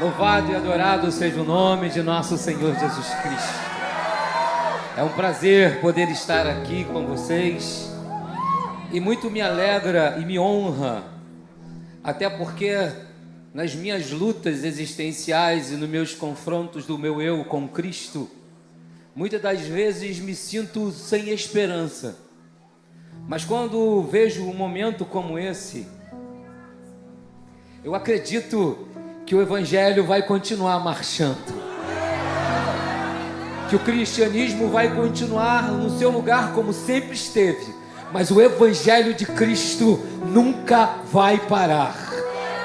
Louvado e adorado seja o nome de nosso Senhor Jesus Cristo. É um prazer poder estar aqui com vocês e muito me alegra e me honra, até porque nas minhas lutas existenciais e nos meus confrontos do meu eu com Cristo, muitas das vezes me sinto sem esperança. Mas quando vejo um momento como esse, eu acredito que o Evangelho vai continuar marchando, que o cristianismo vai continuar no seu lugar como sempre esteve, mas o Evangelho de Cristo nunca vai parar,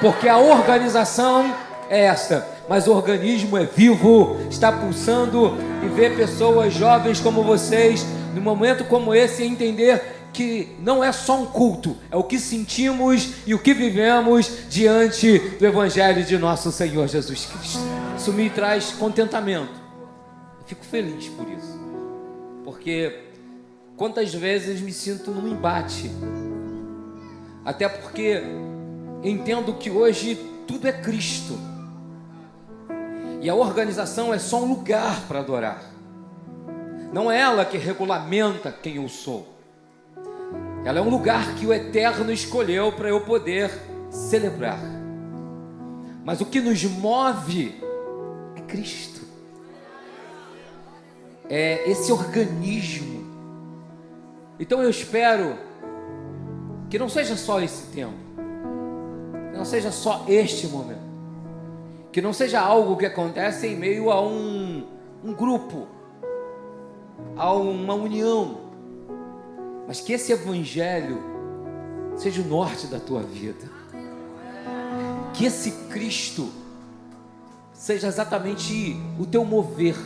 porque a organização é essa, mas o organismo é vivo, está pulsando, e ver pessoas jovens como vocês, num momento como esse, entender que não é só um culto, é o que sentimos e o que vivemos diante do Evangelho de nosso Senhor Jesus Cristo. Isso me traz contentamento. Eu fico feliz por isso, porque quantas vezes me sinto num embate, até porque entendo que hoje tudo é Cristo e a organização é só um lugar para adorar. Não é ela que regulamenta quem eu sou. Ela é um lugar que o Eterno escolheu para eu poder celebrar. Mas o que nos move é Cristo. É esse organismo. Então eu espero que não seja só esse tempo, que não seja só este momento, que não seja algo que acontece em meio a um grupo, a uma união, mas que esse Evangelho seja o norte da tua vida, que esse Cristo seja exatamente o teu mover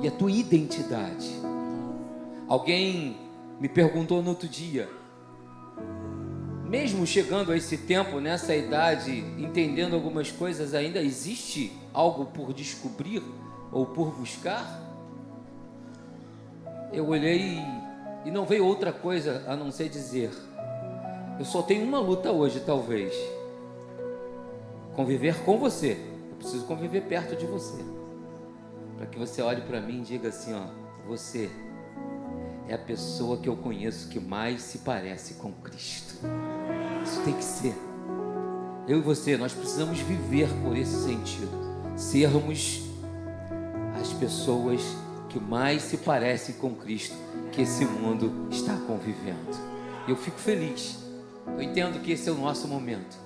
e a tua identidade. Alguém me perguntou no outro dia, mesmo chegando a esse tempo, nessa idade, entendendo algumas coisas, ainda existe algo por descobrir ou por buscar? Eu olhei e não veio outra coisa a não ser dizer: eu só tenho uma luta hoje, talvez, conviver com você. Eu preciso conviver perto de você, para que você olhe para mim e diga assim: ó, você é a pessoa que eu conheço que mais se parece com Cristo. Isso tem que ser. Eu e você, nós precisamos viver por esse sentido, sermos as pessoas que mais se parecem com Cristo que esse mundo está convivendo. Eu fico feliz. Eu entendo que esse é o nosso momento,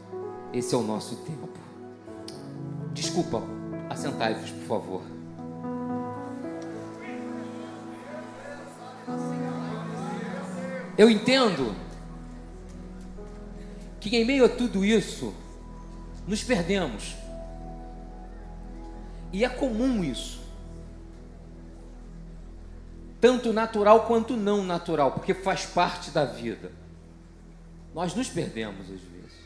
esse é o nosso tempo. Desculpa, assentai-vos, por favor. Eu entendo que em meio a tudo isso nos perdemos, e é comum isso, tanto natural quanto não natural, porque faz parte da vida. Nós nos perdemos às vezes,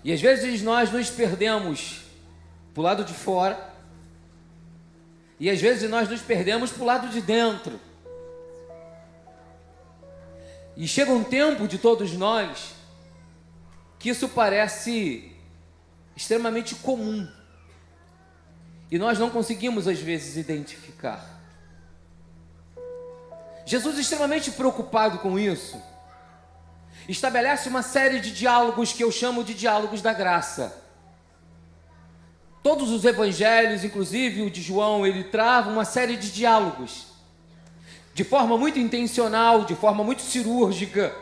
e às vezes nós nos perdemos para o lado de fora, e às vezes nós nos perdemos para o lado de dentro. E chega um tempo de todos nós que isso parece extremamente comum, e nós não conseguimos às vezes identificar. Jesus, extremamente preocupado com isso, estabelece uma série de diálogos que eu chamo de diálogos da graça. Todos os evangelhos, inclusive o de João, ele trava uma série de diálogos de forma muito intencional, de forma muito cirúrgica.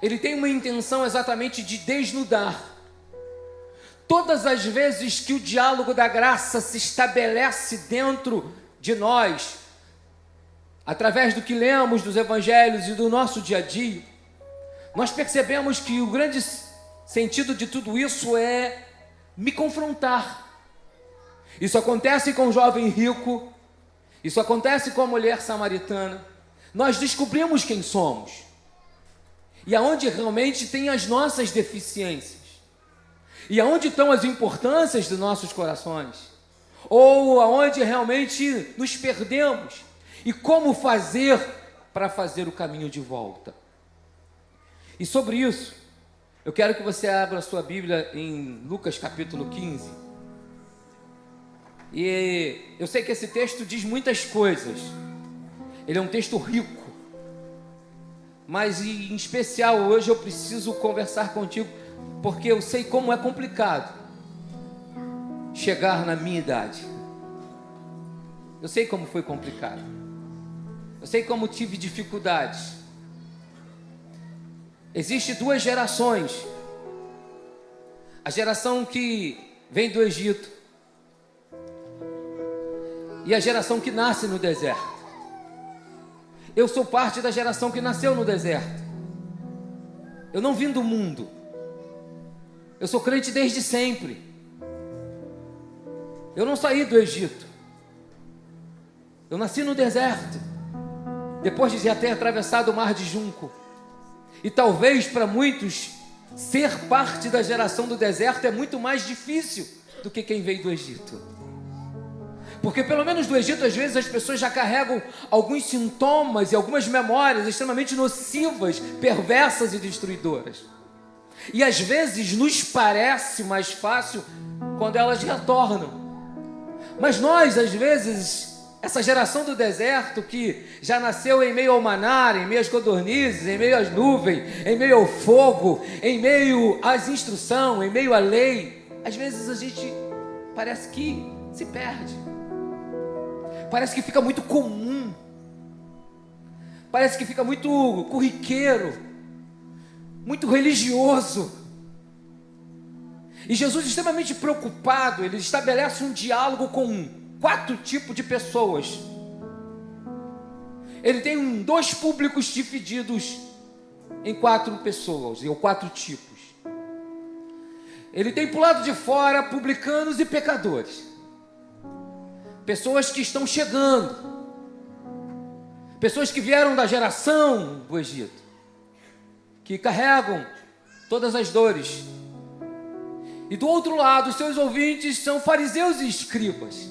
Ele tem uma intenção exatamente de desnudar. Todas as vezes que o diálogo da graça se estabelece dentro de nós, através do que lemos dos evangelhos e do nosso dia a dia, nós percebemos que o grande sentido de tudo isso é me confrontar. Isso acontece com o jovem rico, isso acontece com a mulher samaritana. Nós descobrimos quem somos e aonde realmente tem as nossas deficiências, e aonde estão as importâncias dos nossos corações, ou aonde realmente nos perdemos, e como fazer para fazer o caminho de volta. E sobre isso, eu quero que você abra a sua Bíblia em Lucas capítulo 15. E eu sei que esse texto diz muitas coisas. Ele é um texto rico. Mas em especial hoje eu preciso conversar contigo, porque eu sei como é complicado chegar na minha idade. Eu sei como foi complicado. Eu sei como tive dificuldades. Existem duas gerações. A geração que vem do Egito e a geração que nasce no deserto. Eu sou parte da geração que nasceu no deserto. Eu não vim do mundo. Eu sou crente desde sempre. Eu não saí do Egito. Eu nasci no deserto, depois de já ter atravessado o mar de Junco. E talvez para muitos, ser parte da geração do deserto é muito mais difícil do que quem veio do Egito. Porque pelo menos do Egito, às vezes, as pessoas já carregam alguns sintomas e algumas memórias extremamente nocivas, perversas e destruidoras. E às vezes nos parece mais fácil quando elas retornam. Mas nós, às vezes, essa geração do deserto que já nasceu em meio ao maná, em meio às codornizes, em meio às nuvens, em meio ao fogo, em meio às instruções, em meio à lei, às vezes a gente parece que se perde. Parece que fica muito comum. Parece que fica muito corriqueiro, muito religioso. E Jesus, extremamente preocupado, ele estabelece um diálogo com 4 tipos de pessoas. Ele tem 2 públicos divididos em 4 pessoas, ou 4 tipos. Ele tem para o lado de fora publicanos e pecadores. Pessoas que estão chegando. Pessoas que vieram da geração do Egito, que carregam todas as dores. E do outro lado, os seus ouvintes são fariseus e escribas,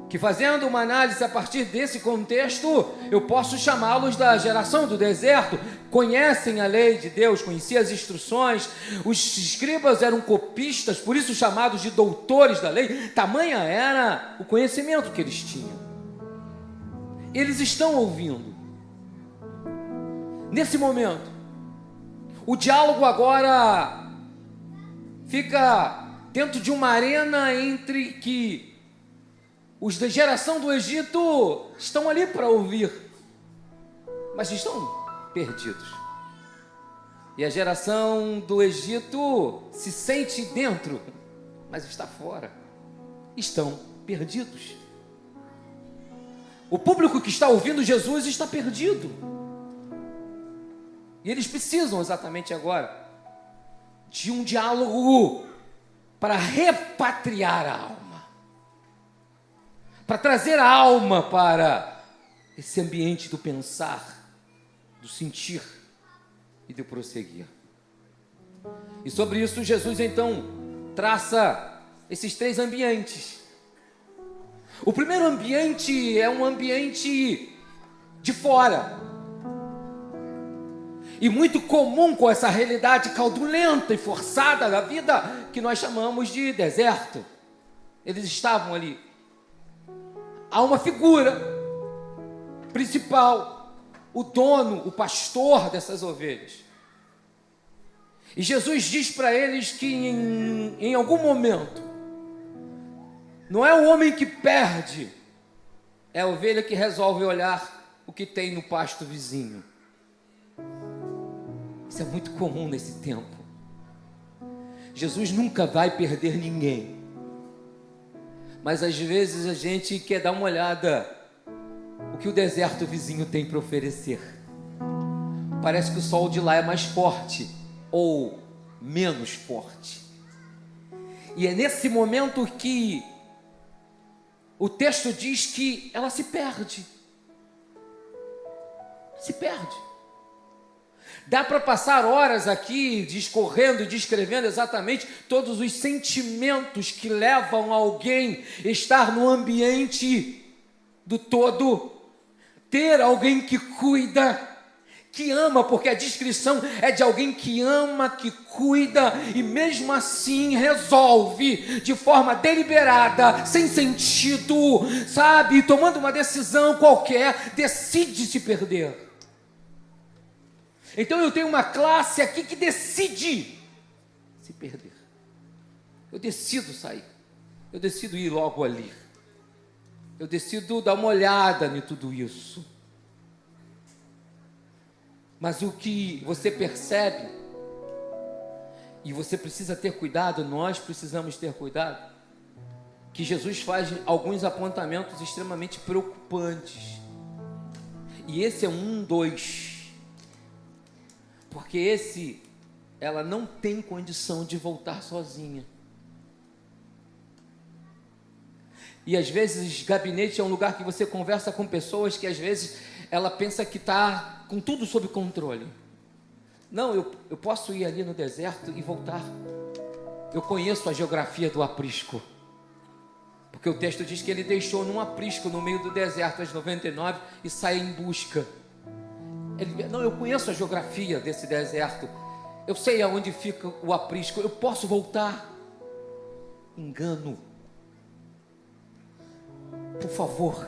que, fazendo uma análise a partir desse contexto, eu posso chamá-los da geração do deserto. Conhecem a lei de Deus, conheciam as instruções. Os escribas eram copistas, por isso chamados de doutores da lei. Tamanha era o conhecimento que eles tinham. Eles estão ouvindo. Nesse momento, o diálogo agora fica dentro de uma arena entre que os da geração do Egito estão ali para ouvir, mas estão perdidos. E a geração do Egito se sente dentro, mas está fora. Estão perdidos. O público que está ouvindo Jesus está perdido. E eles precisam exatamente agora de um diálogo para repatriar a alma. Para trazer a alma para esse ambiente do pensar, do sentir e do prosseguir. E sobre isso Jesus então traça esses 3 ambientes. O primeiro ambiente é um ambiente de fora. E muito comum com essa realidade caudulenta e forçada da vida que nós chamamos de deserto. Eles estavam ali. Há uma figura principal, o dono, o pastor dessas ovelhas. E Jesus diz para eles que em algum momento, não é o homem que perde, é a ovelha que resolve olhar o que tem no pasto vizinho. Isso é muito comum nesse tempo. Jesus nunca vai perder ninguém. Mas às vezes a gente quer dar uma olhada o que o deserto vizinho tem para oferecer. Parece que o sol de lá é mais forte ou menos forte. E é nesse momento que o texto diz que ela se perde. Se perde. Dá para passar horas aqui discorrendo e descrevendo exatamente todos os sentimentos que levam alguém a estar no ambiente do todo, ter alguém que cuida, que ama, porque a descrição é de alguém que ama, que cuida e mesmo assim resolve de forma deliberada, sem sentido, sabe, tomando uma decisão qualquer, decide se perder. Então eu tenho uma classe aqui que decide se perder. Eu decido sair, eu decido ir logo ali, eu decido dar uma olhada em tudo isso. Mas o que você percebe, e você precisa ter cuidado, nós precisamos ter cuidado, que Jesus faz alguns apontamentos extremamente preocupantes. E esse é dois. Porque ela não tem condição de voltar sozinha. E às vezes gabinete é um lugar que você conversa com pessoas que às vezes ela pensa que está com tudo sob controle. Não, eu posso ir ali no deserto e voltar. Eu conheço a geografia do aprisco. Porque o texto diz que ele deixou num aprisco no meio do deserto as 99 e sai em busca. Não, eu conheço a geografia desse deserto. Eu sei aonde fica o aprisco. Eu posso voltar. Engano. Por favor,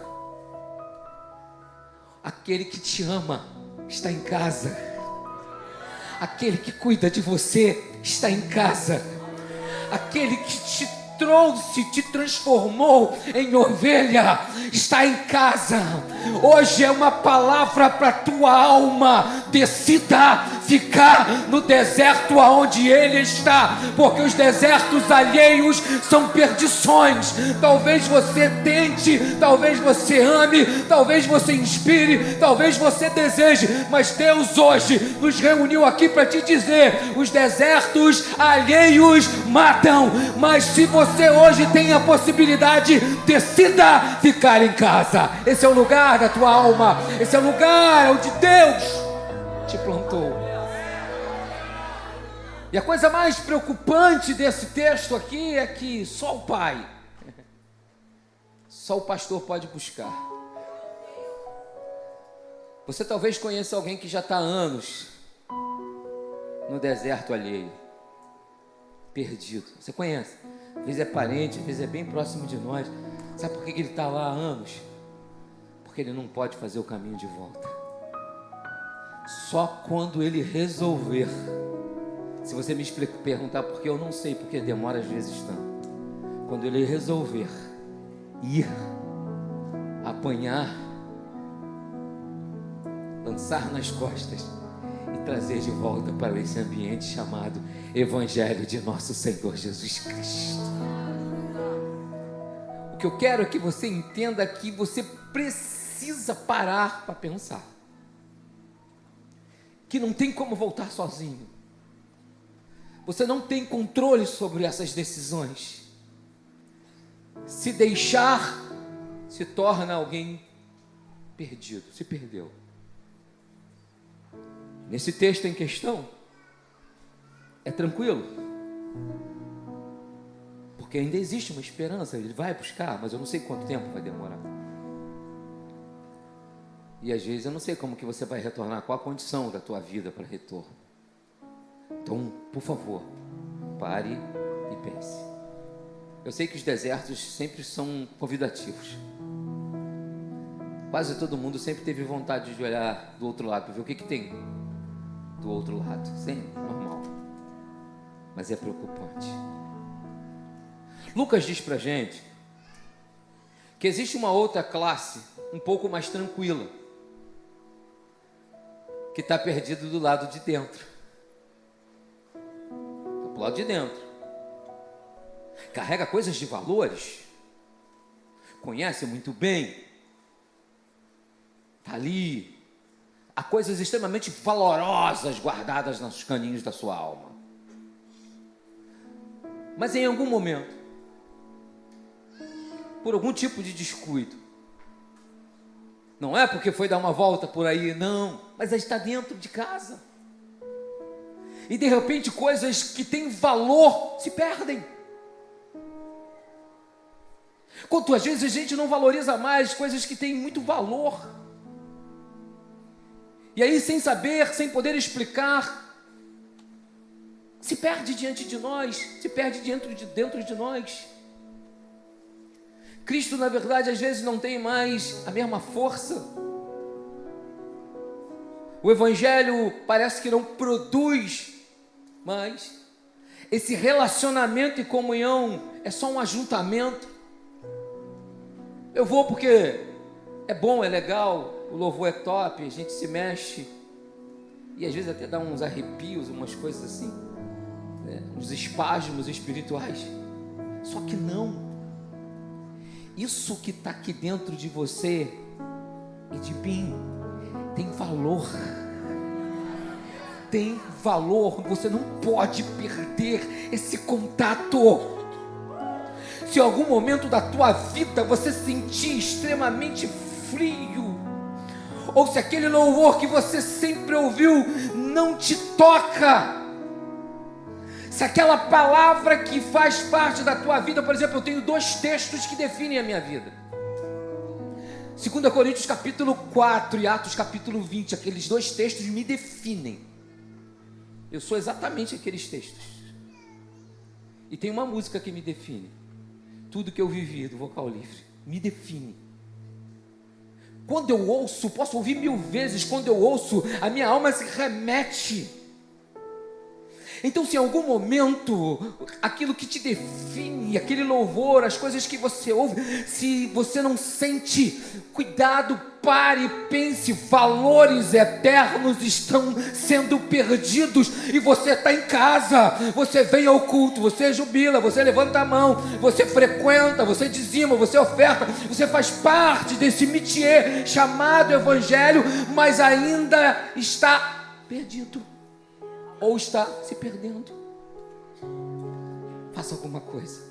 aquele que te ama está em casa. Aquele que cuida de você está em casa. Aquele que te trouxe, te transformou em ovelha, está em casa. Hoje é uma palavra para a tua alma. Decida ficar no deserto aonde ele está, porque os desertos alheios são perdições. Talvez você tente, talvez você ame, talvez você inspire, talvez você deseje, mas Deus hoje nos reuniu aqui para te dizer: os desertos alheios matam, mas se você hoje tem a possibilidade, decida ficar em casa. Esse é o lugar da tua alma, esse é o lugar onde Deus te plantou. E a coisa mais preocupante desse texto aqui é que só o pai, só o pastor pode buscar. Você talvez conheça alguém que já está há anos no deserto alheio, perdido. Você conhece? Às vezes é parente, às vezes é bem próximo de nós. Sabe por que ele está lá há anos? Porque ele não pode fazer o caminho de volta. Só quando ele resolver. Se você me perguntar por que, eu não sei, porque demora às vezes tanto. Quando ele resolver ir, apanhar, lançar nas costas e trazer de volta para esse ambiente chamado Evangelho de nosso Senhor Jesus Cristo. O que eu quero é que você entenda que você precisa parar para pensar. Que não tem como voltar sozinho. Você não tem controle sobre essas decisões. Se deixar, se torna alguém perdido, se perdeu. Nesse texto em questão, é tranquilo, porque ainda existe uma esperança. Ele vai buscar, mas eu não sei quanto tempo vai demorar. E às vezes eu não sei como que você vai retornar, qual a condição da tua vida para retorno. Então, por favor, pare e pense. Eu sei que os desertos sempre são convidativos. Quase todo mundo sempre teve vontade de olhar do outro lado para ver o que tem do outro lado. Sempre, normal. Mas é preocupante. Lucas diz para a gente que existe uma outra classe um pouco mais tranquila, que está perdido do lado de dentro. Do lado de dentro. Carrega coisas de valores. Conhece muito bem. Está ali. Há coisas extremamente valorosas guardadas nos caninhos da sua alma. Mas em algum momento, por algum tipo de descuido, não é porque foi dar uma volta por aí, não, mas está dentro de casa. E de repente coisas que têm valor se perdem. Quantas vezes a gente não valoriza mais coisas que têm muito valor. E aí, sem saber, sem poder explicar, se perde diante de nós, se perde dentro de nós. Cristo, na verdade, às vezes não tem mais a mesma força. O Evangelho parece que não produz mais. Esse relacionamento e comunhão é só um ajuntamento. Eu vou porque é bom, é legal, o louvor é top, a gente se mexe. E às vezes até dá uns arrepios, umas coisas assim, né? Uns espasmos espirituais. Só que não. Isso que está aqui dentro de você e de mim tem valor. Tem valor. Você não pode perder esse contato. Se em algum momento da tua vida você sentir extremamente frio, ou se aquele louvor que você sempre ouviu não te toca, se aquela palavra que faz parte da tua vida, por exemplo, eu tenho 2 textos que definem a minha vida. 2 Coríntios capítulo 4 e Atos capítulo 20, aqueles 2 textos me definem. Eu sou exatamente aqueles textos. E tem uma música que me define. Tudo que eu vivi do Vocal Livre me define. Quando eu ouço, posso ouvir 1000 vezes, quando eu ouço, a minha alma se remete. Então, se em algum momento aquilo que te define, aquele louvor, as coisas que você ouve, se você não sente, cuidado, pare, pense, valores eternos estão sendo perdidos. E você está em casa, você vem ao culto, você jubila, você levanta a mão, você frequenta, você dizima, você oferta, você faz parte desse métier chamado Evangelho, mas ainda está perdido. Ou está se perdendo. Faça alguma coisa.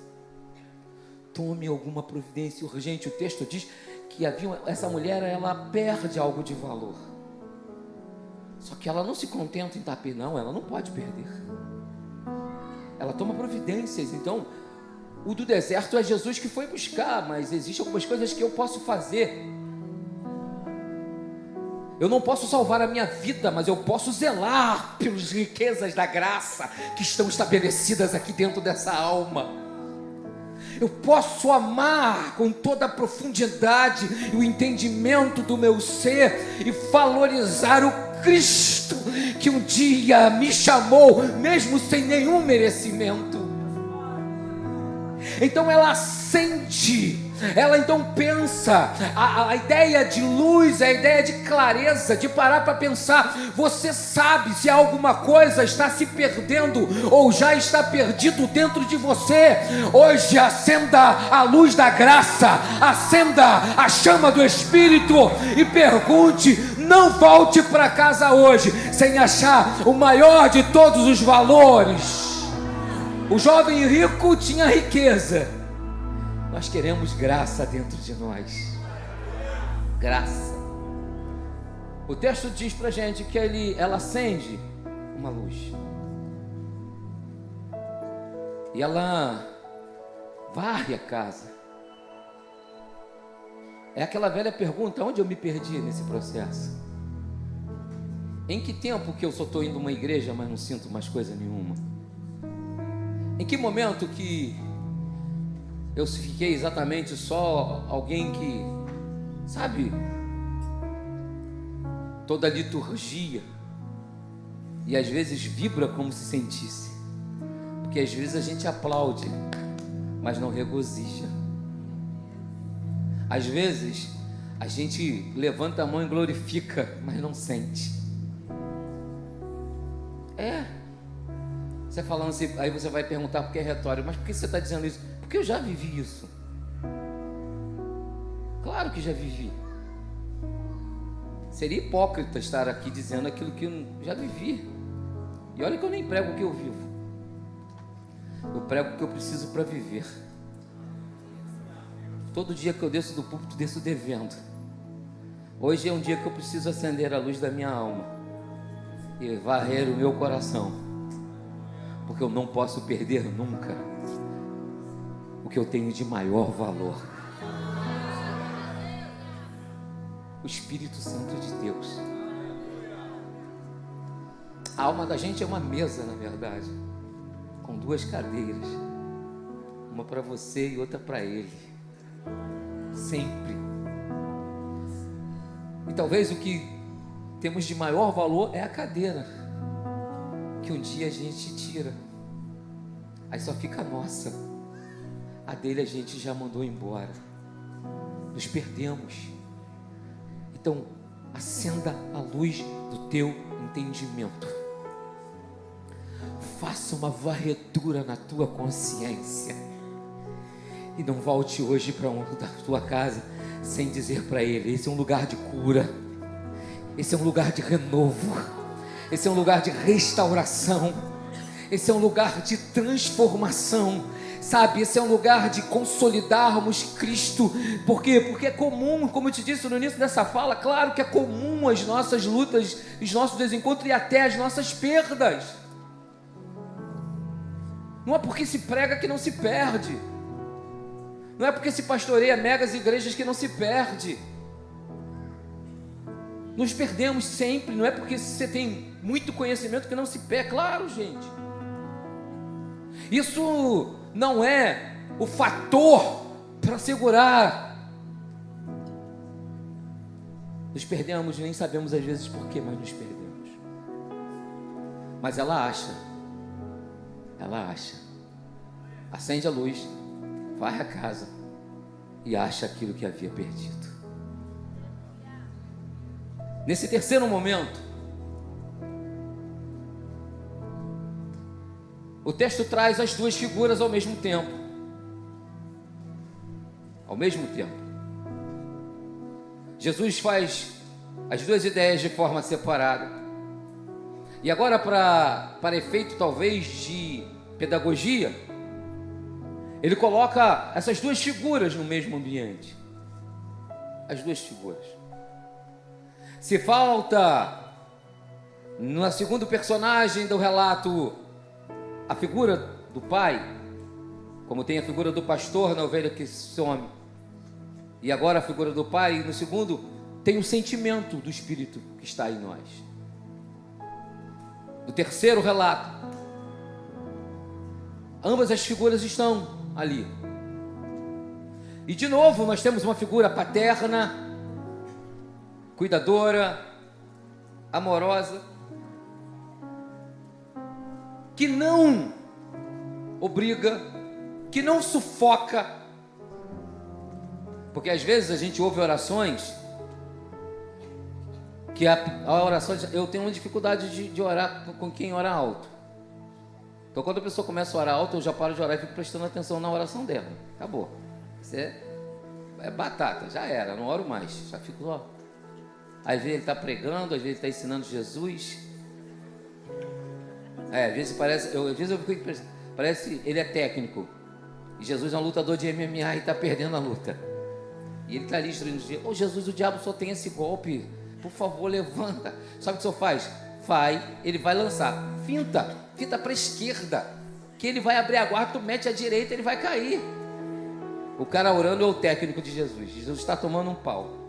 Tome alguma providência urgente. O texto diz que essa mulher, ela perde algo de valor. Só que ela não se contenta em tapir, não. Ela não pode perder. Ela toma providências. Então, o do deserto é Jesus que foi buscar, mas existem algumas coisas que eu posso fazer. Eu não posso salvar a minha vida, mas eu posso zelar pelas riquezas da graça que estão estabelecidas aqui dentro dessa alma. Eu posso amar com toda a profundidade e o entendimento do meu ser e valorizar o Cristo que um dia me chamou, mesmo sem nenhum merecimento. Então ela sente, ela então pensa, a ideia de luz, a ideia de clareza, de parar para pensar. Você sabe se alguma coisa está se perdendo ou já está perdido dentro de você. Hoje acenda a luz da graça, acenda a chama do Espírito e pergunte. Não volte para casa hoje sem achar o maior de todos os valores. O jovem rico tinha riqueza. Nós queremos graça dentro de nós. Graça. O texto diz pra gente que ela acende uma luz. E ela varre a casa. É aquela velha pergunta: onde eu me perdi nesse processo? Em que tempo que eu só estou indo a uma igreja, mas não sinto mais coisa nenhuma? Em que momento que eu fiquei exatamente só alguém que, sabe, toda a liturgia, e às vezes vibra como se sentisse, porque às vezes a gente aplaude, mas não regozija. Às vezes a gente levanta a mão e glorifica, mas não sente. Você falando assim, aí você vai perguntar porque é retórico, mas por que você está dizendo isso? Porque eu já vivi isso. Claro que já vivi. Seria hipócrita estar aqui dizendo aquilo que eu já vivi. E olha que eu nem prego o que eu vivo. Eu prego o que eu preciso para viver. Todo dia que eu desço do púlpito, desço devendo. Hoje é um dia que eu preciso acender a luz da minha alma e varrer o meu coração. Porque eu não posso perder nunca o que eu tenho de maior valor. O Espírito Santo de Deus. A alma da gente é uma mesa, na verdade, com duas cadeiras, uma para você e outra para Ele, sempre. E talvez o que temos de maior valor é a cadeira, que um dia a gente tira, aí só fica a nossa, a dele a gente já mandou embora, nos perdemos. Então acenda a luz do teu entendimento, faça uma varredura na tua consciência e não volte hoje para da tua casa sem dizer para Ele: esse é um lugar de cura, esse é um lugar de renovo, esse é um lugar de restauração, esse é um lugar de transformação, sabe? Esse é um lugar de consolidarmos Cristo. Por quê? Porque é comum, como eu te disse no início dessa fala, claro que é comum as nossas lutas, os nossos desencontros e até as nossas perdas. Não é porque se prega que não se perde, não é porque se pastoreia megas igrejas que não se perde. Nos perdemos sempre, não é porque você tem muito conhecimento que não se perde. Claro, gente, isso não é o fator para segurar. Nos perdemos, nem sabemos às vezes por quê, mas nos perdemos. Mas ela acha, acende a luz, vai à casa e acha aquilo que havia perdido. Nesse terceiro momento, o texto traz as duas figuras ao mesmo tempo. Ao mesmo tempo. Jesus faz as duas ideias de forma separada. E agora, para efeito talvez de pedagogia, ele coloca essas duas figuras no mesmo ambiente. As duas figuras. Se falta, no segundo personagem do relato, a figura do pai, como tem a figura do pastor na ovelha que some, e agora a figura do pai, no segundo tem o sentimento do Espírito que está em nós. No terceiro relato, ambas as figuras estão ali. E de novo nós temos uma figura paterna, cuidadora, amorosa, que não obriga, que não sufoca, porque às vezes a gente ouve orações, que a oração, eu tenho uma dificuldade de orar com quem ora alto. Então quando a pessoa começa a orar alto, eu já paro de orar e fico prestando atenção na oração dela. Acabou. Isso é batata, já era, não oro mais, já fico, ó. Às vezes ele está pregando, às vezes ele está ensinando Jesus. Às vezes eu fico pensando, parece ele é técnico e Jesus é um lutador de MMA e está perdendo a luta. E ele está ali instruindo: ô Jesus, o diabo só tem esse golpe, por favor, levanta. Sabe o que o senhor faz? Ele vai lançar, finta para a esquerda, que ele vai abrir a guarda, tu mete à direita, ele vai cair. O cara orando é o técnico de Jesus. Jesus está tomando um pau.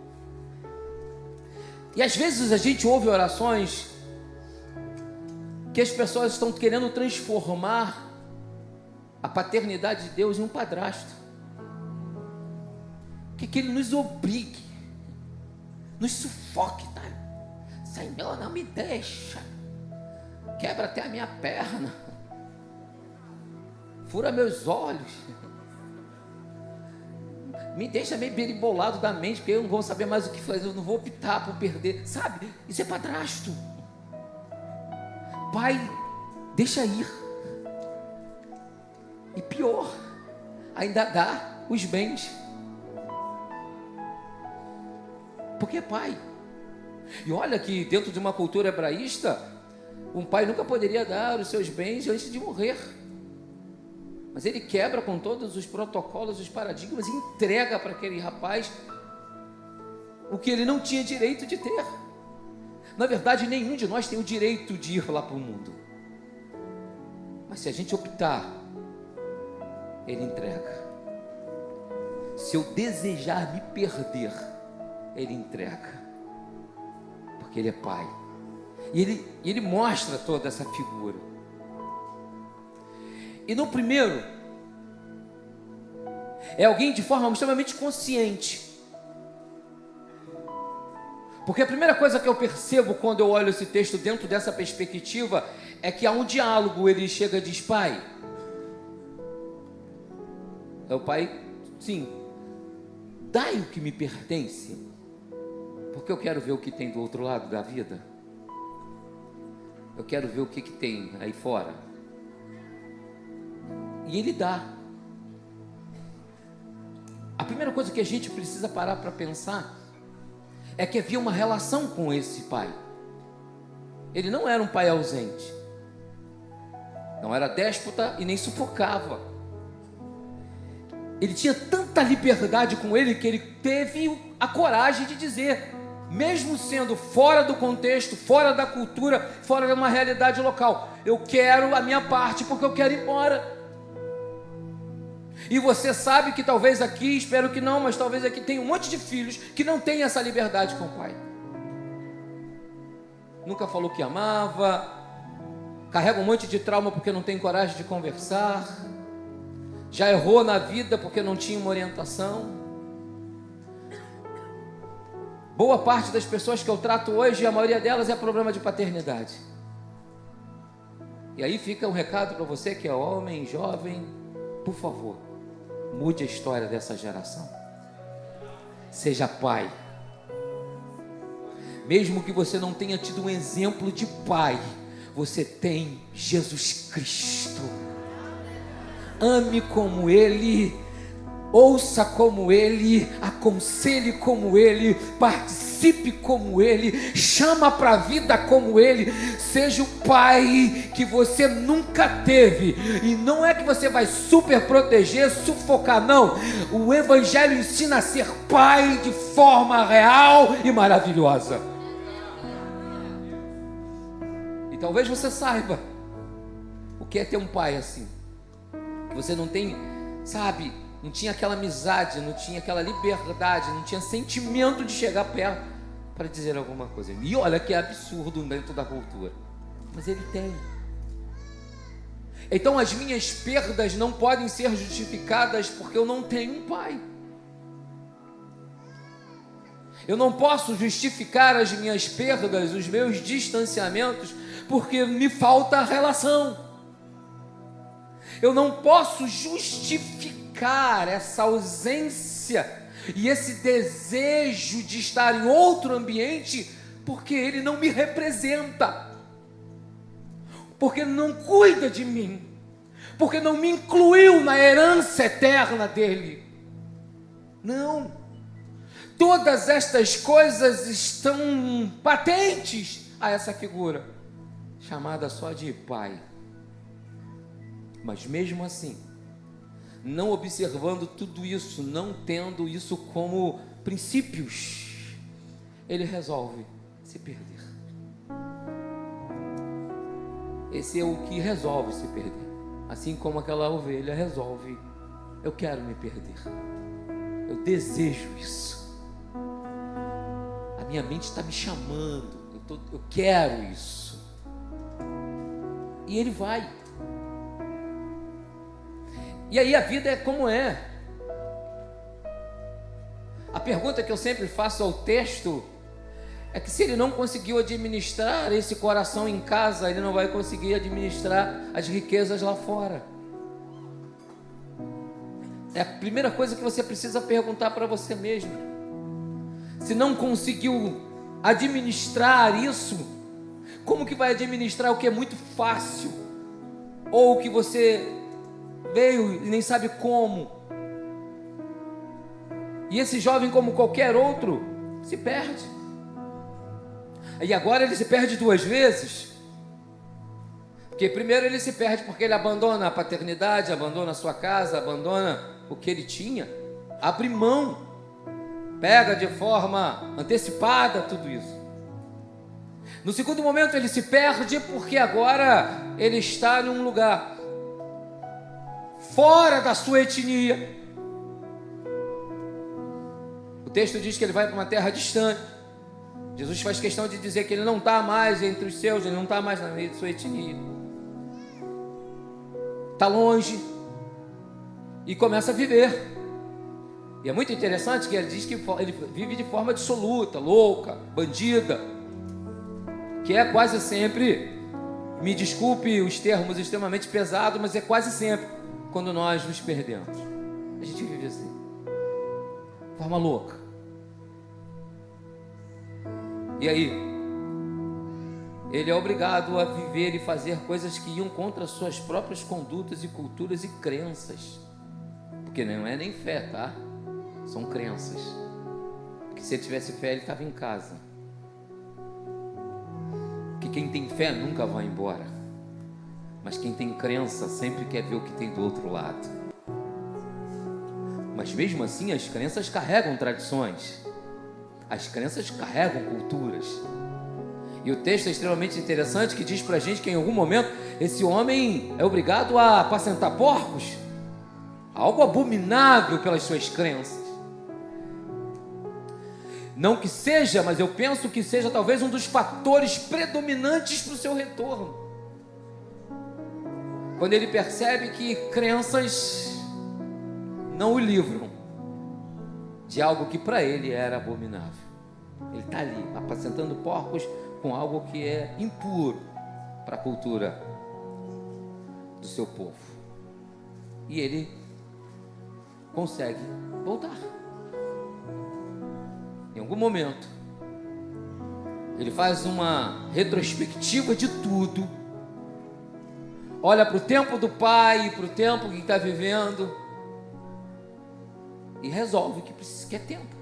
E às vezes a gente ouve orações que as pessoas estão querendo transformar a paternidade de Deus em um padrasto. Que Ele nos obrigue, nos sufoque, tá? Senhor, não me deixa, quebra até a minha perna, fura meus olhos, me deixa meio beribolado da mente, porque eu não vou saber mais o que fazer, eu não vou optar por perder, sabe? Isso é padrasto. Pai, deixa ir. E pior, ainda dá os bens, porque é pai. E olha que dentro de uma cultura hebraísta, um pai nunca poderia dar os seus bens antes de morrer. Mas ele quebra com todos os protocolos, os paradigmas, e entrega para aquele rapaz o que ele não tinha direito de ter. Na verdade, nenhum de nós tem o direito de ir lá para o mundo. Mas se a gente optar, ele entrega. Se eu desejar me perder, ele entrega. Porque ele é pai. E ele mostra toda essa figura. E no primeiro, é alguém de forma extremamente consciente. Porque a primeira coisa que eu percebo quando eu olho esse texto dentro dessa perspectiva é que há um diálogo. Ele chega e diz: pai. É o pai, sim, dai o que me pertence, porque eu quero ver o que tem do outro lado da vida. Eu quero ver o que tem aí fora. E ele dá. A primeira coisa que a gente precisa parar para pensar é que havia uma relação com esse pai. Ele não era um pai ausente, não era déspota e nem sufocava. Ele tinha tanta liberdade com ele que ele teve a coragem de dizer, mesmo sendo fora do contexto, fora da cultura, fora de uma realidade local: eu quero a minha parte porque eu quero ir embora. E você sabe que talvez aqui, espero que não, mas talvez aqui tenha um monte de filhos que não tem essa liberdade com o pai. Nunca falou que amava, carrega um monte de trauma porque não tem coragem de conversar, já errou na vida porque não tinha uma orientação. Boa parte das pessoas que eu trato hoje, a maioria delas é problema de paternidade. E aí fica um recado para você que é homem, jovem: por favor, mude a história dessa geração. Seja pai. Mesmo que você não tenha tido um exemplo de pai, você tem Jesus Cristo. Ame como Ele, ouça como Ele, aconselhe como Ele, participe como Ele, chama para a vida como Ele. Seja o pai que você nunca teve. E não é que você vai super proteger, sufocar, não. O Evangelho ensina a ser pai de forma real e maravilhosa. E talvez você saiba o que é ter um pai assim. Você não tem, sabe, não tinha aquela amizade, não tinha aquela liberdade, não tinha sentimento de chegar perto para dizer alguma coisa. E olha que é absurdo dentro da cultura, mas ele tem. Então as minhas perdas não podem ser justificadas porque eu não tenho um pai. Eu não posso justificar as minhas perdas, os meus distanciamentos, porque me falta a relação. Eu não posso justificar essa ausência e esse desejo de estar em outro ambiente, porque ele não me representa, porque não cuida de mim, porque não me incluiu na herança eterna dele. Não. Todas estas coisas estão patentes a essa figura, chamada só de pai. Mas mesmo assim, não observando tudo isso, não tendo isso como princípios, ele resolve se perder. Esse é o que resolve se perder. Assim como aquela ovelha resolve: eu quero me perder, eu desejo isso, a minha mente está me chamando, eu quero isso. E ele vai. E aí a vida é como é. A pergunta que eu sempre faço ao texto é que se ele não conseguiu administrar esse coração em casa, ele não vai conseguir administrar as riquezas lá fora. É a primeira coisa que você precisa perguntar para você mesmo. Se não conseguiu administrar isso, como que vai administrar o que é muito fácil? Ou o que você veio e nem sabe como? E esse jovem, como qualquer outro, se perde. E agora ele se perde duas vezes. Porque primeiro ele se perde porque ele abandona a paternidade, abandona a sua casa, abandona o que ele tinha, abre mão, pega de forma antecipada tudo isso. No segundo momento ele se perde porque agora ele está num lugar fora da sua etnia. O texto diz que ele vai para uma terra distante. Jesus faz questão de dizer que ele não está mais entre os seus, ele não está mais na meio de sua etnia. Está longe e começa a viver. E é muito interessante que ele diz que ele vive de forma dissoluta, louca, bandida, que é quase sempre, me desculpe os termos extremamente pesados, mas é quase sempre quando nós nos perdemos. A gente vive assim, de forma louca. E aí, ele é obrigado a viver e fazer coisas que iam contra suas próprias condutas e culturas e crenças. Porque não é nem fé, tá? São crenças. Porque se ele tivesse fé, ele estava em casa. Porque quem tem fé nunca vai embora. Mas quem tem crença sempre quer ver o que tem do outro lado. Mas mesmo assim, as crenças carregam tradições. As crenças carregam culturas. E o texto é extremamente interessante, que diz pra gente que em algum momento esse homem é obrigado a apacentar porcos. Algo abominável pelas suas crenças. Não que seja, mas eu penso que seja talvez um dos fatores predominantes para o seu retorno. Quando ele percebe que crenças não o livram de algo que para ele era abominável. Ele está ali, apacentando porcos com algo que é impuro para a cultura do seu povo. E ele consegue voltar. Em algum momento, ele faz uma retrospectiva de tudo, olha para o tempo do pai, para o tempo que está vivendo, e resolve que é tempo.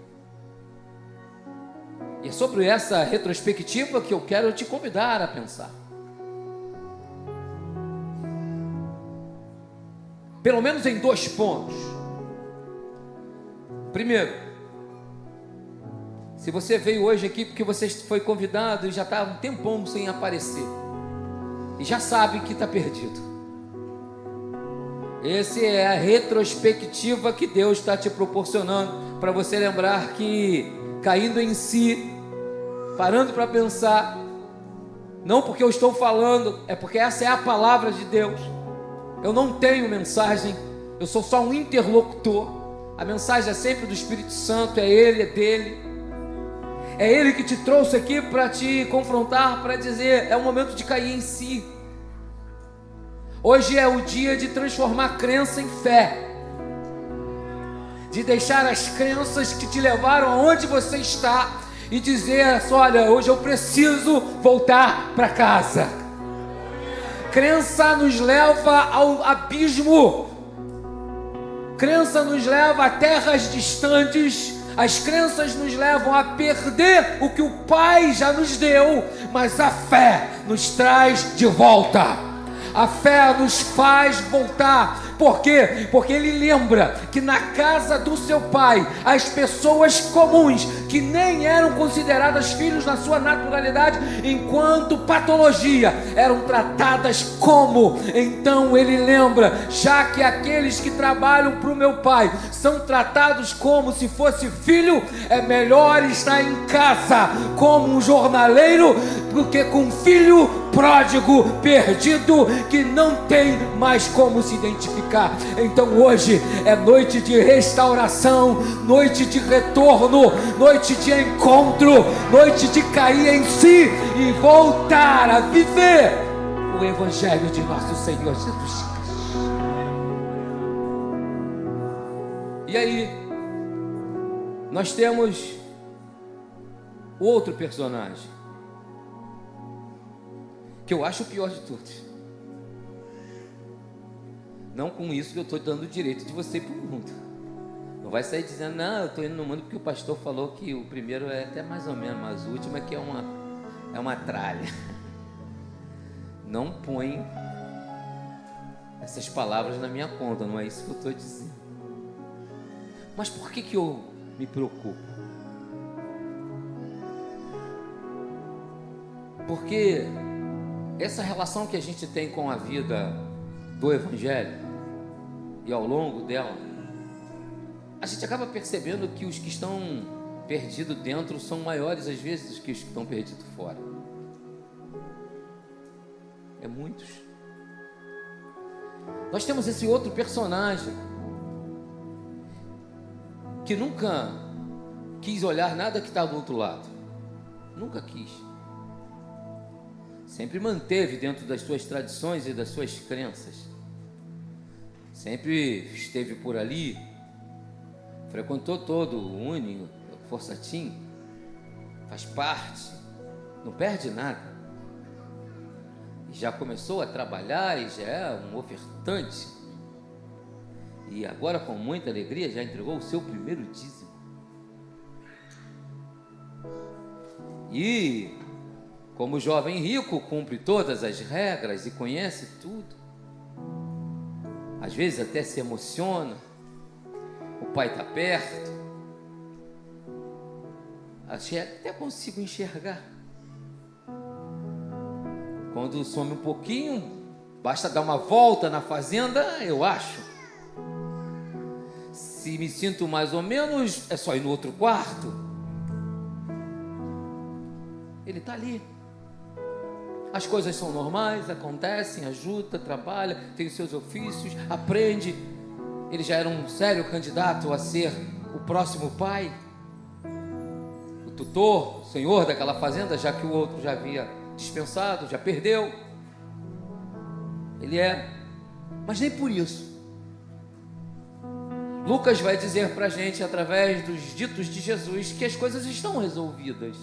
E é sobre essa retrospectiva que eu quero te convidar a pensar. Pelo menos em 2 pontos. Primeiro, se você veio hoje aqui porque você foi convidado e já está um tempão sem aparecer, e já sabe que está perdido, essa é a retrospectiva que Deus está te proporcionando, para você lembrar que, caindo em si, parando para pensar, não porque eu estou falando, é porque essa é a palavra de Deus. Eu não tenho mensagem, eu sou só um interlocutor. A mensagem é sempre do Espírito Santo, é Ele, é dele. É Ele que te trouxe aqui para te confrontar, para dizer, é o momento de cair em si. Hoje é o dia de transformar a crença em fé, de deixar as crenças que te levaram aonde você está e dizer, olha, hoje eu preciso voltar para casa. Crença nos leva ao abismo, crença nos leva a terras distantes. As crenças nos levam a perder o que o Pai já nos deu, mas a fé nos traz de volta. A fé nos faz voltar. Por quê? Porque ele lembra que na casa do seu pai, as pessoas comuns, que nem eram consideradas filhos na sua naturalidade, enquanto patologia, eram tratadas como. Então ele lembra, já que aqueles que trabalham para o meu pai são tratados como se fosse filho, é melhor estar em casa como um jornaleiro do que com um filho pródigo, perdido, que não tem mais como se identificar. Então hoje é noite de restauração, noite de retorno, noite de encontro, noite de cair em si e voltar a viver o Evangelho de nosso Senhor Jesus Cristo. E aí, nós temos o outro personagem, que eu acho o pior de todos. Não com isso que eu estou dando o direito de você ir para o mundo. Não vai sair dizendo, não, eu estou indo no mundo porque o pastor falou que o primeiro é até mais ou menos, mas o último é que é uma tralha. Não põe essas palavras na minha conta, não é isso que eu estou dizendo. Mas por que eu me preocupo? Porque essa relação que a gente tem com a vida do Evangelho, e ao longo dela, a gente acaba percebendo que os que estão perdidos dentro são maiores às vezes do que os que estão perdidos fora. É muitos. Nós temos esse outro personagem que nunca quis olhar nada que está do outro lado. Nunca quis. Sempre manteve dentro das suas tradições e das suas crenças. Sempre esteve por ali. Frequentou todo o Uni, Força Team. Faz parte. Não perde nada. E já começou a trabalhar e já é um ofertante. E agora, com muita alegria, já entregou o seu primeiro dízimo. E, como jovem rico, cumpre todas as regras e conhece tudo. Às vezes até se emociona. O pai está perto. Até consigo enxergar. Quando some um pouquinho, basta dar uma volta na fazenda, eu acho. Se me sinto mais ou menos, é só ir no outro quarto. Ele está ali. As coisas são normais, acontecem, ajuda, trabalha, tem os seus ofícios, aprende. Ele já era um sério candidato a ser o próximo pai, o tutor, o senhor daquela fazenda, já que o outro já havia dispensado, já perdeu. Ele é, mas nem por isso. Lucas vai dizer para a gente, através dos ditos de Jesus, que as coisas estão resolvidas.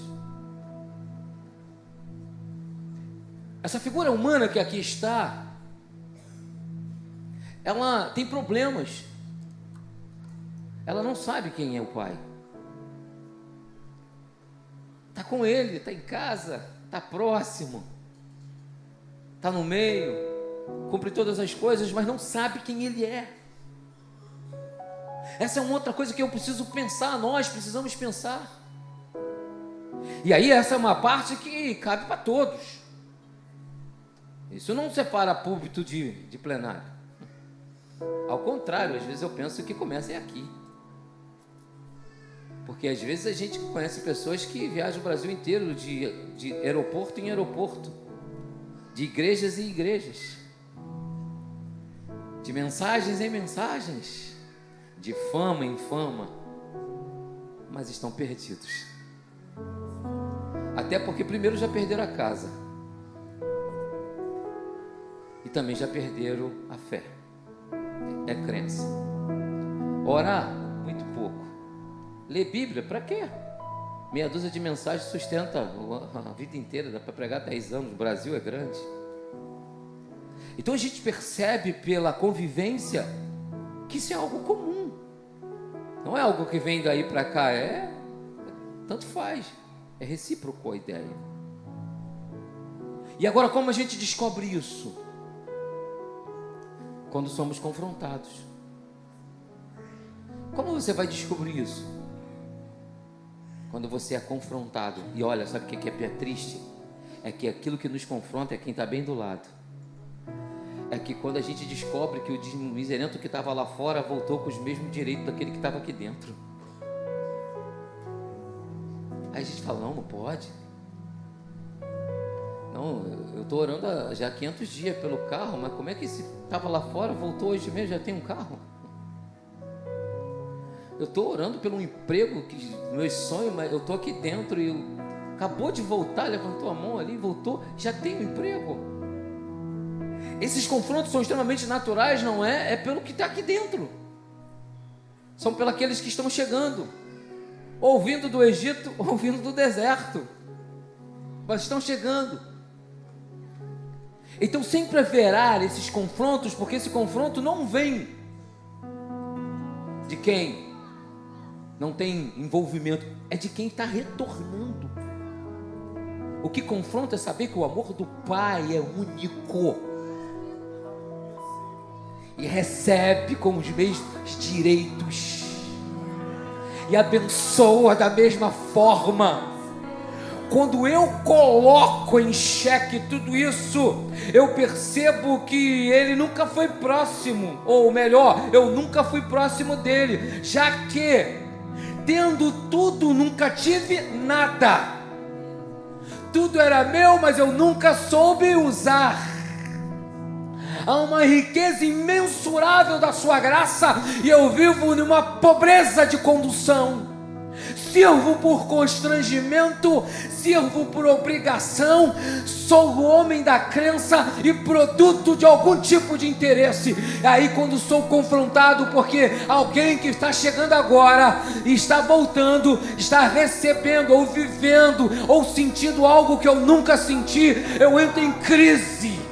Essa figura humana que aqui está, ela tem problemas. Ela não sabe quem é o pai. Está com ele, está em casa, está próximo, está no meio, cumpre todas as coisas, mas não sabe quem ele é. Essa é uma outra coisa que eu preciso pensar, nós precisamos pensar. E aí essa é uma parte que cabe para todos. Isso não separa púlpito de plenário. Ao contrário, às vezes eu penso que começa aqui. Porque às vezes a gente conhece pessoas que viajam o Brasil inteiro de aeroporto em aeroporto, de igrejas em igrejas, de mensagens em mensagens, de fama em fama, mas estão perdidos. Até porque primeiro já perderam a casa e também já perderam a fé. É crença. Orar, muito pouco. Ler Bíblia, para quê? Meia dúzia de mensagens sustenta a vida inteira, dá para pregar 10 anos, o Brasil é grande. Então a gente percebe pela convivência que isso é algo comum. Não é algo que vem daí para cá, tanto faz, é recíproco a ideia. E agora como a gente descobre isso? Quando somos confrontados. Como você vai descobrir isso? Quando você é confrontado. E olha, sabe o que é triste? É que aquilo que nos confronta é quem está bem do lado. É que quando a gente descobre que o miserento que estava lá fora voltou com os mesmos direitos daquele que estava aqui dentro. Aí a gente fala, não pode. Não, eu estou orando já há 500 dias pelo carro, mas como é que esse estava lá fora, voltou hoje mesmo, já tem um carro? Eu estou orando pelo emprego, que meu sonho, mas eu estou aqui dentro e acabou de voltar, levantou a mão ali, voltou, já tem um emprego. Esses confrontos são extremamente naturais, não é? É pelo que está aqui dentro. São pelos aqueles que estão chegando, ou vindo do Egito, ou vindo do deserto, mas estão chegando. Então sempre haverá esses confrontos, porque esse confronto não vem de quem não tem envolvimento, é de quem está retornando. O que confronta é saber que o amor do Pai é único e recebe com os mesmos direitos e abençoa da mesma forma. Quando eu coloco em xeque tudo isso, eu percebo que ele nunca foi próximo, ou melhor, eu nunca fui próximo dele, já que tendo tudo, nunca tive nada. Tudo era meu, mas eu nunca soube usar. Há uma riqueza imensurável da sua graça e eu vivo numa pobreza de condução. Sirvo por constrangimento, sirvo por obrigação, sou o homem da crença e produto de algum tipo de interesse. Aí quando sou confrontado porque alguém que está chegando agora, está voltando, está recebendo ou vivendo ou sentindo algo que eu nunca senti, eu entro em crise.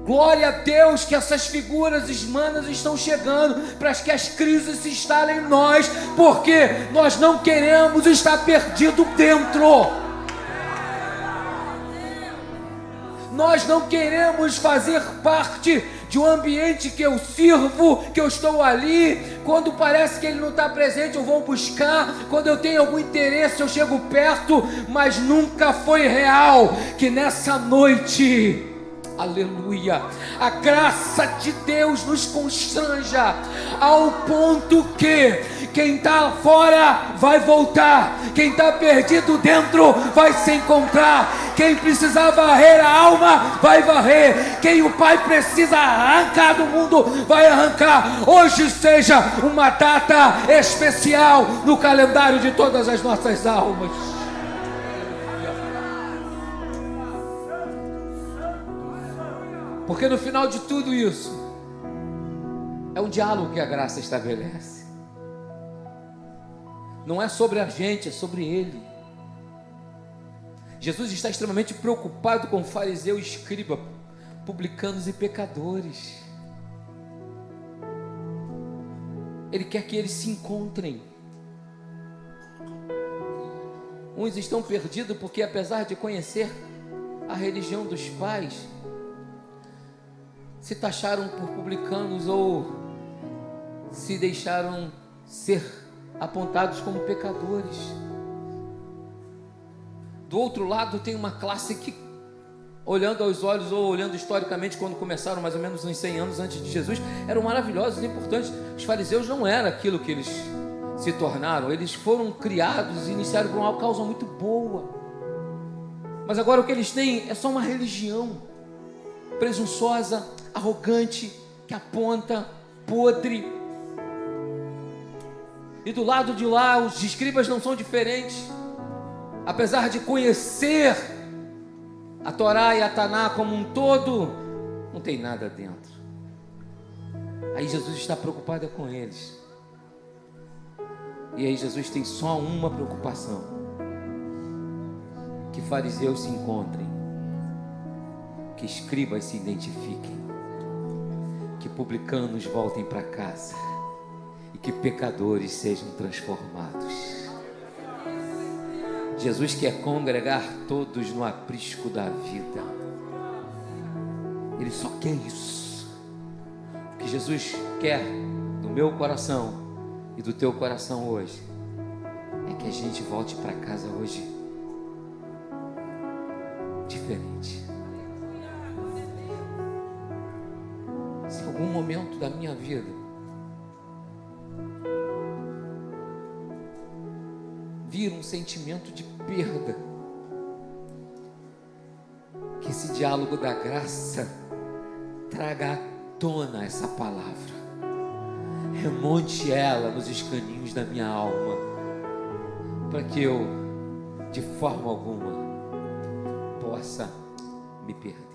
Glória a Deus que essas figuras humanas estão chegando para que as crises se instalem em nós, porque nós não queremos estar perdido dentro. Nós não queremos fazer parte de um ambiente que eu sirvo, que eu estou ali. Quando parece que ele não está presente, eu vou buscar. Quando eu tenho algum interesse, eu chego perto, mas nunca foi real. Que nessa noite, aleluia, a graça de Deus nos constranja ao ponto que quem está fora vai voltar, quem está perdido dentro vai se encontrar, quem precisa varrer a alma vai varrer, quem o Pai precisa arrancar do mundo vai arrancar. Hoje seja uma data especial no calendário de todas as nossas almas. Porque no final de tudo isso, é um diálogo que a graça estabelece. Não é sobre a gente, é sobre Ele. Jesus está extremamente preocupado com fariseu, escriba, publicanos e pecadores. Ele quer que eles se encontrem. Uns estão perdidos porque, apesar de conhecer a religião dos pais, se taxaram por publicanos ou se deixaram ser apontados como pecadores. Do outro lado tem uma classe que, olhando aos olhos ou olhando historicamente, quando começaram mais ou menos uns 100 anos antes de Jesus, eram maravilhosos e importantes. Os fariseus não eram aquilo que eles se tornaram. Eles foram criados e iniciaram por uma causa muito boa, mas agora o que eles têm é só uma religião presunçosa, arrogante, que aponta, podre. E do lado de lá, os escribas não são diferentes. Apesar de conhecer a Torá e a Taná como um todo, não tem nada dentro. Aí Jesus está preocupado com eles. E aí Jesus tem só uma preocupação: que fariseus se encontrem, que escribas se identifiquem, que publicanos voltem para casa e que pecadores sejam transformados. Jesus quer congregar todos no aprisco da vida. Ele só quer isso. O que Jesus quer do meu coração e do teu coração hoje é que a gente volte para casa hoje diferente. Se em algum momento da minha vida vir um sentimento de perda, que esse diálogo da graça traga à tona essa palavra, remonte ela nos escaninhos da minha alma, para que eu, de forma alguma, possa me perder.